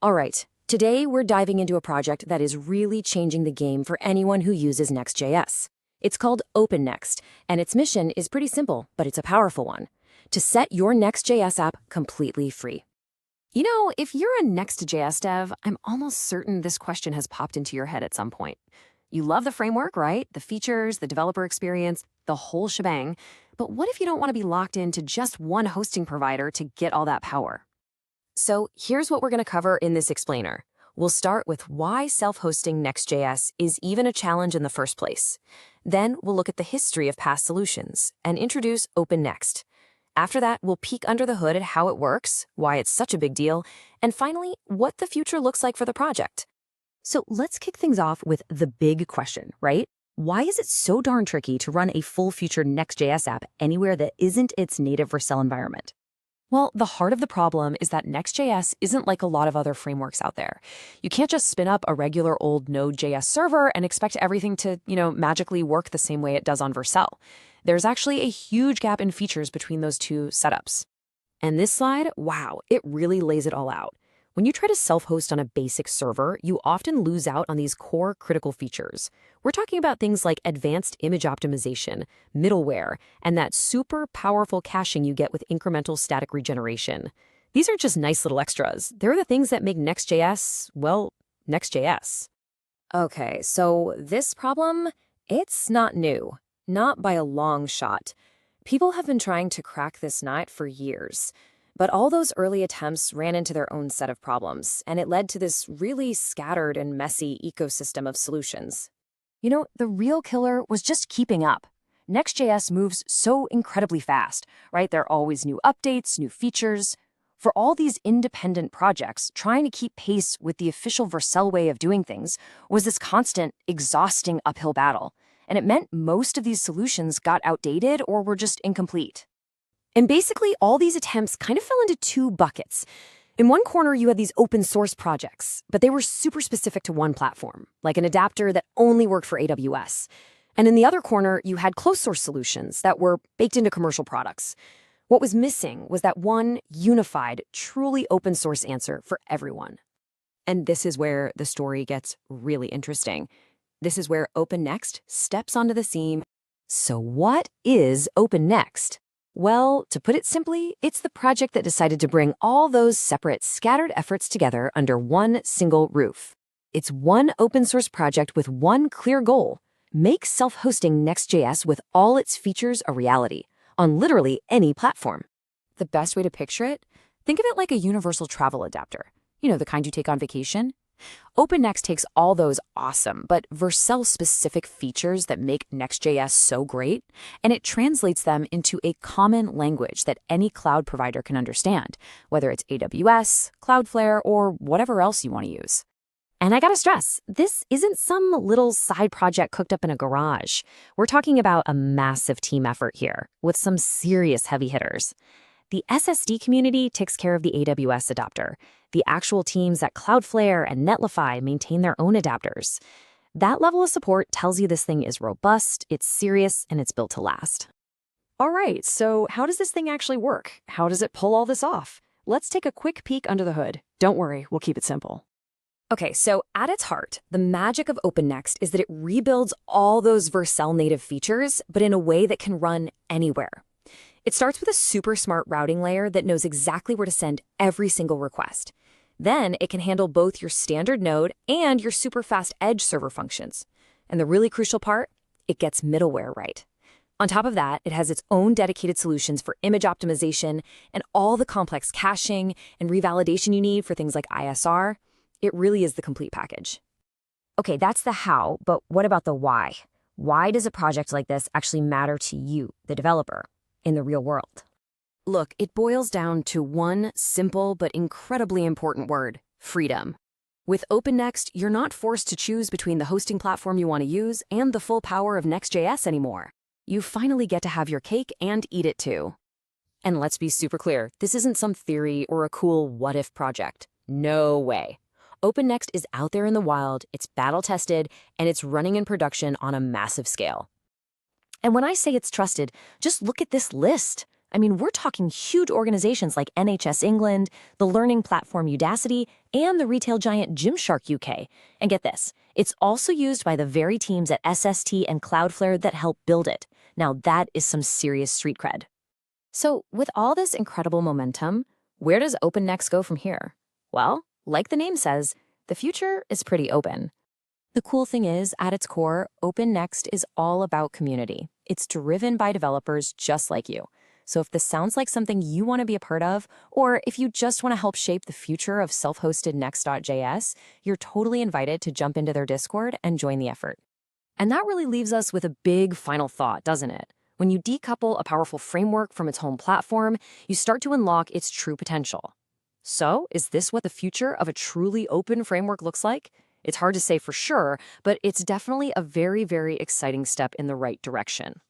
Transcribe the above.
All right, today we're diving into a project that is really changing the game for anyone who uses Next.js. It's called OpenNext, and its mission is pretty simple, but it's a powerful one: to set your Next.js app completely free. You know, if you're a Next.js dev, I'm almost certain this question has popped into your head at some point. You love the framework, right? The features, the developer experience, the whole shebang. But what if you don't want to be locked into just one hosting provider to get all that power? So here's what we're going to cover in this explainer. We'll start with why self-hosting Next.js is even a challenge in the first place. Then we'll look at the history of past solutions and introduce OpenNext. After that, we'll peek under the hood at how it works, why it's such a big deal, and finally, what the future looks like for the project. So let's kick things off with the big question, right? Why is it so darn tricky to run a full-featured Next.js app anywhere that isn't its native Vercel environment? Well, the heart of the problem is that Next.js isn't like a lot of other frameworks out there. You can't just spin up a regular old Node.js server and expect everything to, magically work the same way it does on Vercel. There's actually a huge gap in features between those two setups. And this slide, wow, it really lays it all out. When you try to self-host on a basic server, you often lose out on these core critical features. We're talking about things like advanced image optimization, middleware, and that super powerful caching you get with incremental static regeneration. These aren't just nice little extras. They're the things that make Next.js, well, Next.js. Okay, so this problem, it's not new. Not by a long shot. People have been trying to crack this nut for years. But all those early attempts ran into their own set of problems, and it led to this really scattered and messy ecosystem of solutions. The real killer was just keeping up. Next.js moves so incredibly fast, right? There are always new updates, new features. For all these independent projects, trying to keep pace with the official Vercel way of doing things was this constant, exhausting uphill battle. And it meant most of these solutions got outdated or were just incomplete. And basically, all these attempts kind of fell into two buckets. In one corner, you had these open source projects, but they were super specific to one platform, like an adapter that only worked for AWS. And in the other corner, you had closed source solutions that were baked into commercial products. What was missing was that one unified, truly open source answer for everyone. And this is where the story gets really interesting. This is where OpenNext steps onto the scene. So what is OpenNext? Well, to put it simply, it's the project that decided to bring all those separate, scattered efforts together under one single roof. It's one open source project with one clear goal: make self-hosting Next.js with all its features a reality, on literally any platform. The best way to picture it? Think of it like a universal travel adapter. The kind you take on vacation. OpenNext takes all those awesome but Vercel-specific features that make Next.js so great, and it translates them into a common language that any cloud provider can understand, whether it's AWS, Cloudflare, or whatever else you want to use. And I gotta stress, this isn't some little side project cooked up in a garage. We're talking about a massive team effort here, with some serious heavy hitters. The SSD community takes care of the AWS adapter. The actual teams at Cloudflare and Elatify maintain their own adapters. That level of support tells you this thing is robust, it's serious, and it's built to last. All right, so how does this thing actually work? How does it pull all this off? Let's take a quick peek under the hood. Don't worry, we'll keep it simple. Okay, so at its heart, the magic of OpenNext is that it rebuilds all those Vercel native features, but in a way that can run anywhere. It starts with a super smart routing layer that knows exactly where to send every single request. Then it can handle both your standard node and your super fast edge server functions. And the really crucial part, it gets middleware right. On top of that, it has its own dedicated solutions for image optimization and all the complex caching and revalidation you need for things like ISR. It really is the complete package. Okay, that's the how, but what about the why? Why does a project like this actually matter to you, the developer, in the real world? Look, it boils down to one simple but incredibly important word: freedom. With OpenNext, you're not forced to choose between the hosting platform you want to use and the full power of Next.js anymore. You finally get to have your cake and eat it too. And let's be super clear, this isn't some theory or a cool what-if project. No way. OpenNext is out there in the wild, it's battle-tested, and it's running in production on a massive scale. And when I say it's trusted, just look at this list. I mean, we're talking huge organizations like NHS England, the learning platform Udacity, and the retail giant Gymshark UK. And get this, it's also used by the very teams at SST and Cloudflare that help build it. Now that is some serious street cred. So with all this incredible momentum, where does OpenNext go from here? Well, like the name says, the future is pretty open. The cool thing is, at its core, OpenNext is all about community. It's driven by developers just like you. So if this sounds like something you want to be a part of, or if you just want to help shape the future of self-hosted Next.js, you're totally invited to jump into their Discord and join the effort. And that really leaves us with a big final thought, doesn't it? When you decouple a powerful framework from its home platform, you start to unlock its true potential. So, is this what the future of a truly open framework looks like? It's hard to say for sure, but it's definitely a very, very exciting step in the right direction.